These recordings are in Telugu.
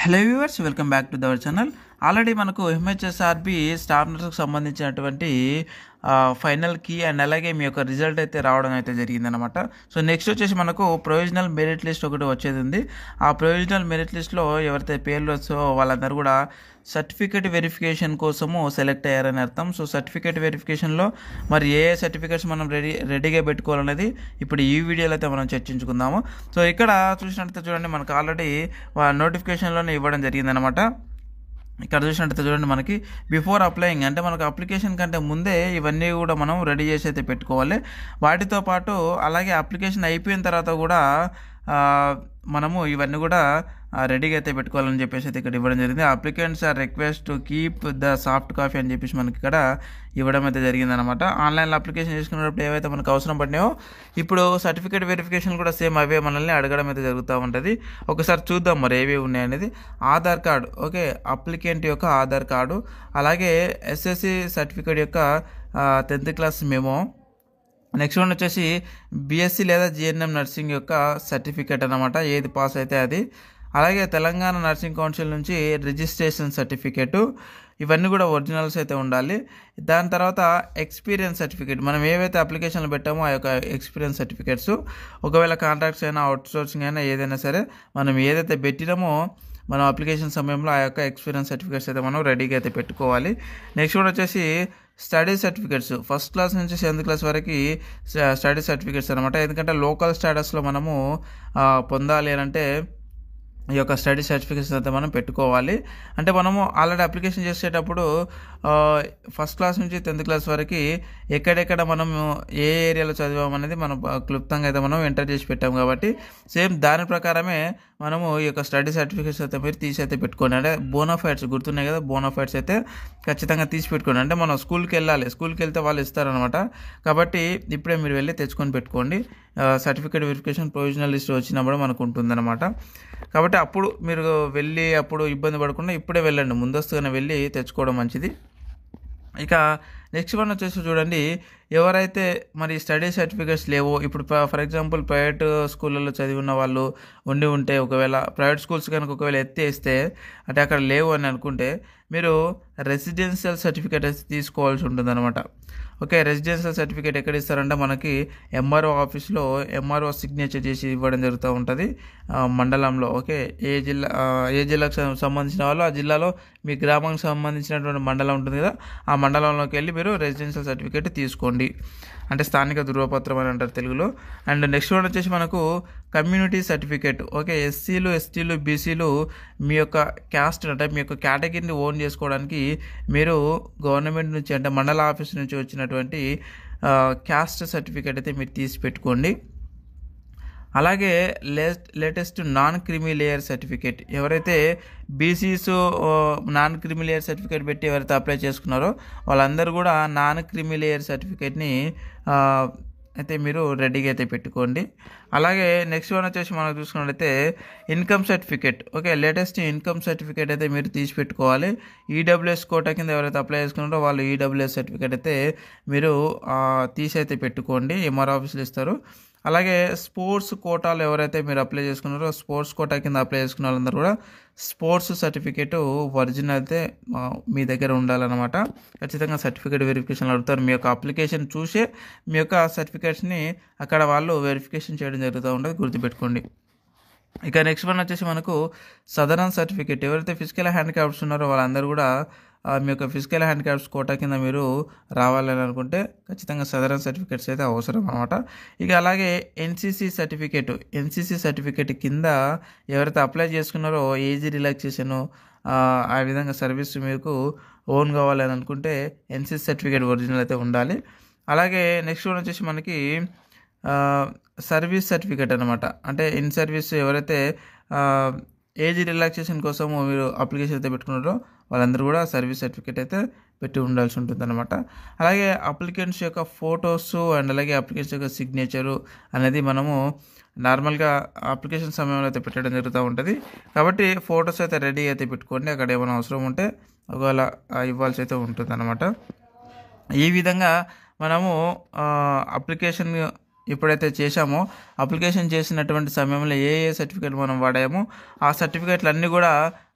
Hello viewers, welcome back to our channel. Already మనకు ఎంహెచ్ఎస్ఆర్బి స్టాఫ్ నర్స్కి సంబంధించినటువంటి ఫైనల్ కీ అండ్ అలాగే మీ యొక్క రిజల్ట్ అయితే రావడం అయితే జరిగిందనమాట. సో నెక్స్ట్ వచ్చేసి మనకు ప్రొవిజనల్ మెరిట్ లిస్ట్ ఒకటి వచ్చేది ఉంది. ఆ ప్రొవిజనల్ మెరిట్ లిస్ట్లో ఎవరైతే పేర్లు వచ్చో వాళ్ళందరూ కూడా సర్టిఫికేట్ వెరిఫికేషన్ కోసము సెలెక్ట్ అయ్యారని అర్థం. సో సర్టిఫికేట్ వెరిఫికేషన్లో మరి ఏ సర్టిఫికేట్స్ మనం రెడీగా పెట్టుకోవాలనేది ఇప్పుడు ఈ వీడియోలో అయితే మనం చర్చించుకుందాము. సో ఇక్కడ చూసినట్లయితే చూడండి, మనకు ఆల్రెడీ నోటిఫికేషన్లోనే ఇవ్వడం జరిగిందనమాట. ఇక్కడ చూసినట్టయితే చూడండి, మనకి బిఫోర్ అప్లయింగ్ అంటే మనకు అప్లికేషన్ కంటే ముందే ఇవన్నీ కూడా మనం రెడీ చేసి అయితే పెట్టుకోవాలి. వాటితో పాటు అలాగే అప్లికేషన్ అయిపోయిన తర్వాత కూడా మనము ఇవన్నీ కూడా రెడీగా అయితే పెట్టుకోవాలని చెప్పేసి అయితే ఇక్కడ ఇవ్వడం జరిగింది. Applicants are request to keep the soft copy అని చెప్పేసి మనకి ఇక్కడ ఇవ్వడం అయితే జరిగిందనమాట. ఆన్లైన్లో అప్లికేషన్ చేసుకున్నప్పుడు ఏవైతే మనకు అవసరం పడినాయో ఇప్పుడు సర్టిఫికేట్ వెరిఫికేషన్ కూడా సేమ్ అవే మనల్ని అడగడం అయితే జరుగుతూ ఉంటుంది. ఒకసారి చూద్దాం మరి ఏవి ఉన్నాయనేది. ఆధార్ కార్డు, ఓకే, అప్లికెంట్ యొక్క ఆధార్ కార్డు, అలాగే ఎస్ఎస్సి సర్టిఫికేట్ యొక్క 10th class memo, next one వచ్చేసి బీఎస్సీ లేదా జిఎన్ఎం నర్సింగ్ యొక్క సర్టిఫికేట్ అనమాట, ఏది పాస్ అయితే అది, అలాగే తెలంగాణ నర్సింగ్ కౌన్సిల్ నుంచి రిజిస్ట్రేషన్ సర్టిఫికేటు, ఇవన్నీ కూడా ఒరిజినల్స్ అయితే ఉండాలి. దాని తర్వాత ఎక్స్పీరియన్స్ సర్టిఫికేట్, మనం ఏవైతే అప్లికేషన్లు పెట్టామో ఆ యొక్క ఎక్స్పీరియన్స్ సర్టిఫికేట్స్, ఒకవేళ కాంట్రాక్ట్స్ అయినా అవుట్సోర్సింగ్ అయినా ఏదైనా సరే మనం ఏదైతే పెట్టినామో మనం అప్లికేషన్ సమయంలో ఆ యొక్క ఎక్స్పీరియన్స్ సర్టిఫికేట్స్ అయితే మనం రెడీగా అయితే పెట్టుకోవాలి. నెక్స్ట్ కూడా వచ్చేసి స్టడీ సర్టిఫికేట్స్, 1st క్లాస్ నుంచి 7th క్లాస్ వరకు స్టడీ సర్టిఫికేట్స్ అనమాట. ఎందుకంటే లోకల్ స్టేటస్లో మనము పొందాలి అని అంటే ఈ యొక్క స్టడీ సర్టిఫికేట్స్ అయితే మనం పెట్టుకోవాలి. అంటే మనము ఆల్రెడీ అప్లికేషన్ చేసేటప్పుడు 1st క్లాస్ నుంచి 10th క్లాస్ వరకు ఎక్కడెక్కడ మనము ఏ ఏరియాలో చదివామనేది మనం క్లుప్తంగా అయితే మనం ఎంటర్ చేసి పెట్టాం కాబట్టి సేమ్ దాని ప్రకారమే మనము ఈ యొక్క స్టడీ సర్టిఫికేట్స్ అయితే మీరు తీసి అయితే పెట్టుకోండి. అంటే బోనాఫైడ్స్ గుర్తున్నాయి కదా, బోనాఫైడ్స్ అయితే ఖచ్చితంగా తీసి పెట్టుకోండి. అంటే మనం స్కూల్కి వెళ్ళాలి, స్కూల్కి వెళ్తే వాళ్ళు ఇస్తారనమాట. కాబట్టి ఇప్పుడే మీరు వెళ్ళి తెచ్చుకొని పెట్టుకోండి. సర్టిఫికేట్ వెరిఫికేషన్ ప్రొవిజనల్ లిస్ట్ వచ్చినప్పుడు మనకు ఉంటుందన్నమాట. కాబట్టి అప్పుడు మీరు వెళ్ళి అప్పుడు ఇబ్బంది పడకుండా ఇప్పుడే వెళ్ళండి, ముందస్తుగానే వెళ్ళి తెచ్చుకోవడం మంచిది. ఇక నెక్స్ట్ వన్ వచ్చేసి చూడండి, ఎవరైతే మరి స్టడీ సర్టిఫికేట్స్ లేవో, ఇప్పుడు ఫర్ ఎగ్జాంపుల్ ప్రైవేట్ స్కూళ్ళలో చదివిన వాళ్ళు ఉంటే ఒకవేళ ప్రైవేట్ స్కూల్స్ కనుక ఒకవేళ ఎత్తేస్తే అంటే అక్కడ లేవు అని అనుకుంటే మీరు రెసిడెన్షియల్ సర్టిఫికేట్ అయితే తీసుకోవాల్సి ఉంటుందన్నమాట. ఓకే, రెసిడెన్షియల్ సర్టిఫికేట్ ఎక్కడ ఇస్తారంటే మనకి ఎంఆర్ఓ ఆఫీస్లో ఎంఆర్ఓ సిగ్నేచర్ చేసి ఇవ్వడం జరుగుతూ ఉంటుంది మండలంలో. ఓకే, ఏ జిల్లాకు సంబంధించిన వాళ్ళు ఆ జిల్లాలో మీ గ్రామానికి సంబంధించినటువంటి మండలం ఉంటుంది కదా, ఆ మండలంలోకి వెళ్ళి మీరు రెసిడెన్షియల్ సర్టిఫికేట్ తీసుకోండి. అంటే స్థానిక ధృవపత్రం అని అంటారు తెలుగులో. అండ్ నెక్స్ట్ వన్ వచ్చేసి మనకు కమ్యూనిటీ సర్టిఫికేట్. ఓకే, ఎస్సీలు ఎస్టీలు బీసీలు మీ యొక్క క్యాస్ట్ అంటే మీ యొక్క కేటగిరీని ఓన్ చేసుకోవడానికి మీరు గవర్నమెంట్ నుంచి అంటే మండల ఆఫీస్ నుంచి వచ్చినటువంటి క్యాస్ట్ సర్టిఫికేట్ అయితే మీరు తీసి పెట్టుకోండి. అలాగే latest non creamy layer certificate, ఎవరైతే BCs non creamy layer certificate పెట్టి ఎవరైతే అప్లై చేసుకున్నారో వాళ్ళందరూ కూడా నాన్ క్రిమి లేయర్ సర్టిఫికేట్ని అయితే మీరు రెడీగా అయితే పెట్టుకోండి. అలాగే నెక్స్ట్ వన్ వచ్చేసి మనం చూసుకున్నట్లయితే income certificate. Okay, latest income certificate అయితే మీరు తీసి పెట్టుకోవాలి. ఈడబ్ల్యూఎస్ కోటా కింద ఎవరైతే అప్లై చేసుకున్నారో వాళ్ళు ఈడబ్ల్యూఎస్ సర్టిఫికేట్ అయితే మీరు తీసి అయితే పెట్టుకోండి, ఎంఆర్ ఆఫీసులు ఇస్తారు. అలాగే స్పోర్ట్స్ కోటాలు ఎవరైతే మీరు అప్లై చేసుకున్నారో స్పోర్ట్స్ కోటా కింద అప్లై చేసుకున్న వాళ్ళందరూ కూడా స్పోర్ట్స్ సర్టిఫికేట్ ఒరిజినల్ అయితే మీ దగ్గర ఉండాలన్నమాట. ఖచ్చితంగా సర్టిఫికేట్ వెరిఫికేషన్ అడుగుతారు. మీ యొక్క అప్లికేషన్ చూసే మీ యొక్క సర్టిఫికేట్స్ని అక్కడ వాళ్ళు వెరిఫికేషన్ చేయడం జరుగుతూ ఉంటుంది, గుర్తుపెట్టుకోండి. ఇక నెక్స్ట్ వన్ వచ్చేసి మనకు సదరన్ సర్టిఫికేట్, ఎవరైతే ఫిజికల్ హ్యాండిక్యాప్స్ ఉన్నారో వాళ్ళందరూ కూడా మీ యొక్క ఫిజికల్ హ్యాండిక్యాప్స్ కోటా కింద మీరు రావాలని అనుకుంటే ఖచ్చితంగా సదరన్ సర్టిఫికేట్స్ అయితే అవసరం అన్నమాట. ఇక అలాగే ఎన్సీసీ సర్టిఫికేట్ కింద ఎవరైతే అప్లై చేసుకున్నారో ఏజ్ రిలాక్సేషను ఆ విధంగా సర్వీస్ మీకు ఓన్ కావాలని అనుకుంటే ఎన్సీసీ సర్టిఫికేట్ ఒరిజినల్ అయితే ఉండాలి. అలాగే నెక్స్ట్ వన్ వచ్చేసి మనకి సర్వీస్ సర్టిఫికేట్ అనమాట. అంటే ఇన్ సర్వీస్ ఎవరైతే ఏజ్ రిలాక్సేషన్ కోసం మీరు అప్లికేషన్ అయితే పెట్టుకున్నారో వాళ్ళందరూ కూడా సర్వీస్ సర్టిఫికేట్ అయితే పెట్టి ఉండాల్సి ఉంటుంది అనమాట. అలాగే అప్లికెంట్స్ యొక్క ఫొటోస్ అండ్ అలాగే అప్లికెంట్స్ యొక్క సిగ్నేచరు అనేది మనము నార్మల్గా అప్లికేషన్ సమయంలో అయితే పెట్టడం జరుగుతూ ఉంటుంది. కాబట్టి ఫొటోస్ అయితే రెడీ అయితే పెట్టుకోండి, అక్కడ ఏమైనా అవసరం ఉంటే ఒకవేళ ఇవ్వాల్సి అయితే ఉంటుంది అనమాట. ఈ విధంగా మనము అప్లికేషన్ ఎప్పుడైతే చేశామో అప్లికేషన్ చేసినటువంటి సమయంలో ఏ సర్టిఫికేట్ మనం వాడామో ఆ సర్టిఫికేట్లు అన్నీ కూడా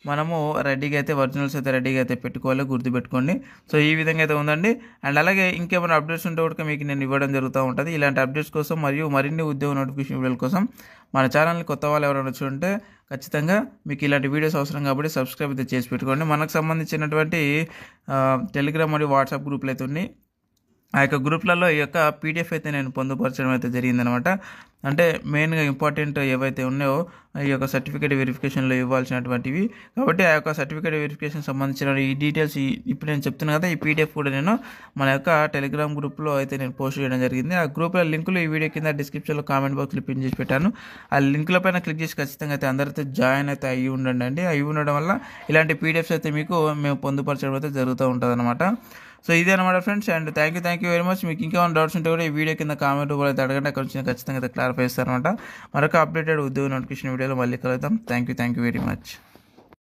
మనము రెడీగా అయితే ఒరిజినల్స్ అయితే రెడీగా అయితే పెట్టుకోవాలి, గుర్తుపెట్టుకోండి. సో ఈ విధంగా అయితే ఉందండి. అండ్ అలాగే ఇంకేమైనా అప్డేట్స్ ఉంటే కూడా మీకు నేను ఇవ్వడం జరుగుతూ ఉంటుంది. ఇలాంటి అప్డేట్స్ కోసం మరియు మరిన్ని ఉద్యోగ నోటిఫికేషన్ వీడియోల కోసం మన ఛానల్ని కొత్త వాళ్ళు ఎవరైనా చూంటే ఖచ్చితంగా మీకు ఇలాంటి వీడియోస్ అవసరం కాబట్టి సబ్స్క్రైబ్ అయితే చేసి పెట్టుకోండి. మనకు సంబంధించినటువంటి టెలిగ్రామ్ మరియు వాట్సాప్ గ్రూపులు అయితే ఉన్నాయి. ఆ యొక్క గ్రూప్లలో ఈ యొక్క పీడిఎఫ్ అయితే నేను పొందుపరచడం అయితే జరిగిందనమాట. అంటే మెయిన్గా ఇంపార్టెంట్ ఏవైతే ఉన్నాయో ఈ యొక్క సర్టిఫికేట్ వెరిఫికేషన్లో ఇవ్వాల్సినటువంటివి. కాబట్టి ఆ యొక్క సర్టిఫికేట్ వెరిఫికేషన్ సంబంధించిన ఈ డీటెయిల్స్ ఇప్పుడు నేను చెప్తున్నాను కదా, ఈ పీడిఎఫ్ కూడా నేను మన యొక్క టెలిగ్రామ్ గ్రూప్లో అయితే నేను పోస్ట్ చేయడం జరిగింది. ఆ గ్రూప్లో లింకులు ఈ వీడియో కింద డిస్క్రిప్షన్లో కామెంట్ బాక్స్లో పిన్ చేసి పెట్టాను. ఆ లింకుల పైన క్లిక్ చేసి ఖచ్చితంగా అయితే అందరితో జాయిన్ అయితే అయ్యి ఉండండి. అయ్యి ఉండడం వల్ల ఇలాంటి పీడిఎఫ్స్ అయితే మీకు మేము పొందుపరచడం అయితే జరుగుతూ ఉంటుంది అనమాట. సో ఇదే అనమాట friends. And thank you very much. మీకు ఇంకా డౌట్స్ ఉంటే కూడా ఈ వీడియో కింద కామెంట్ రూపంలో అయితే అడగండి, అక్కడ నుంచి ఖచ్చితంగా అయితే క్లారిఫై చేస్తారనమాట. మరొక అప్డేటెడ్ ఉద్యోగ నోటిఫికేషన్ వీడియోలో మళ్ళీ కలుద్దాం. Thank you very much.